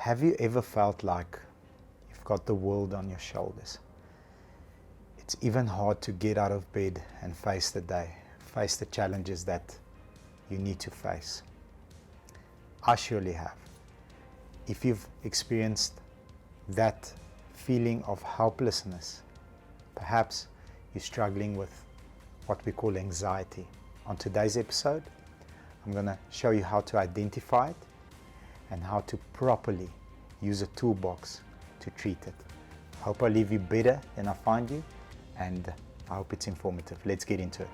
Have you ever felt like you've got the world on your shoulders? It's even hard to get out of bed and face the day, face the challenges that you need to face. I surely have. If you've experienced that feeling of helplessness, perhaps you're struggling with what we call anxiety. On today's episode, I'm going to show you how to identify it and how to properly use a toolbox to treat it. I hope I leave you better than I find you, and I hope it's informative. Let's get into it.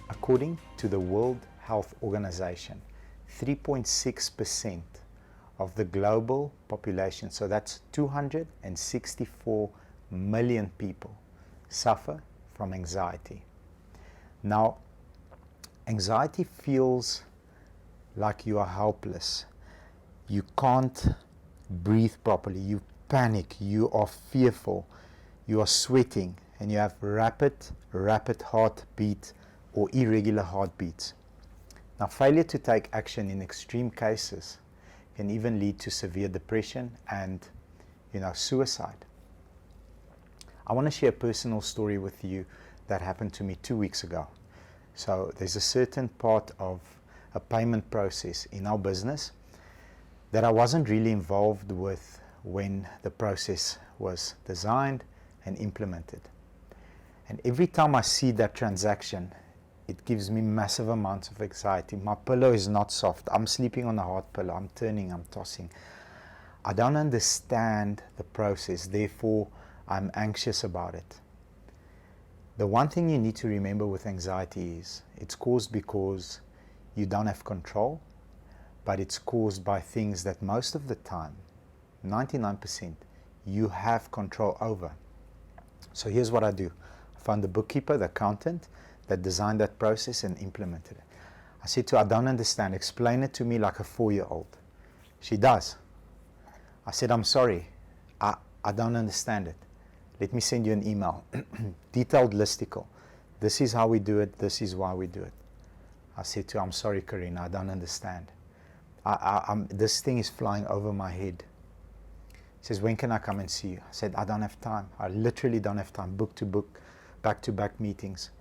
According to the World Health Organization, 3.6% of the global population, so that's 264 million people, suffer from anxiety. Now, anxiety feels like you are helpless. You can't breathe properly. You panic. You are fearful. You are sweating, and you have rapid heartbeat or irregular heartbeats. Now, failure to take action in extreme cases can even lead to severe depression and, suicide. I want to share a personal story with you that happened to me 2 weeks ago. So there's a certain part of a payment process in our business that I wasn't really involved with when the process was designed and implemented. And every time I see that transaction, it gives me massive amounts of anxiety. My pillow is not soft. I'm sleeping on a hard pillow. I'm turning, I'm tossing. I don't understand the process, therefore I'm anxious about it. The one thing you need to remember with anxiety is it's caused because you don't have control, but it's caused by things that most of the time, 99%, you have control over. So here's what I do. I found the bookkeeper, the accountant, that designed that process and implemented it. I said to her, I don't understand. Explain it to me like a 4-year-old. She does. I said, I'm sorry. I don't understand it. Let me send you an email. Detailed listicle. This is how we do it. This is why we do it. I said to her, I'm sorry, Karina. I don't understand. This thing is flying over my head. She says, when can I come and see you? I said, I don't have time. I literally don't have time. Book to book, back-to-back meetings.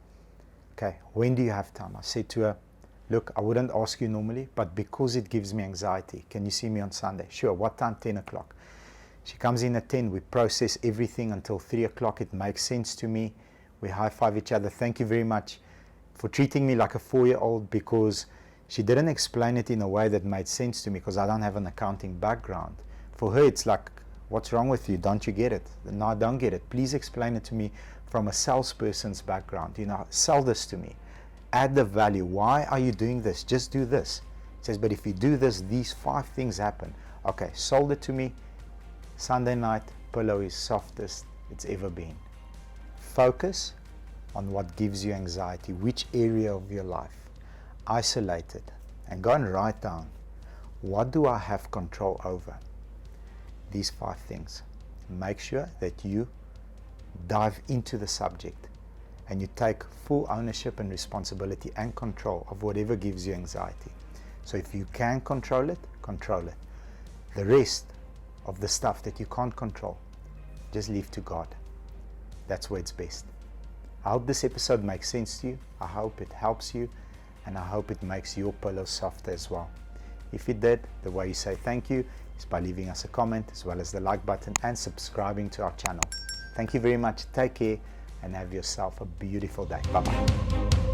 Okay, when do you have time? I said to her, look, I wouldn't ask you normally, but because it gives me anxiety, can you see me on Sunday? Sure, what time? 10 o'clock. She comes in at 10, we process everything until 3 o'clock. It makes sense to me. We high-five each other. Thank you very much for treating me like a 4-year-old, because she didn't explain it in a way that made sense to me because I don't have an accounting background. For her, it's like, what's wrong with you? Don't you get it? No, I don't get it. Please explain it to me from a salesperson's background. Sell this to me. Add the value. Why are you doing this? Just do this. It says, but if you do this, these 5 things happen. Okay, sold it to me. Sunday night, pillow is softest it's ever been. Focus on what gives you anxiety, which area of your life. Isolate it and go and write down, what do I have control over? These 5 things. Make sure that you dive into the subject and you take full ownership and responsibility and control of whatever gives you anxiety. So if you can control it, control it. The rest of the stuff that you can't control, just leave to God. That's where it's best. I hope this episode makes sense to you. I hope it helps you, and I hope it makes your pillow softer as well. If it did, the way you say thank you is by leaving us a comment, as well as the like button and subscribing to our channel. Thank you very much. Take care and have yourself a beautiful day. Bye-bye.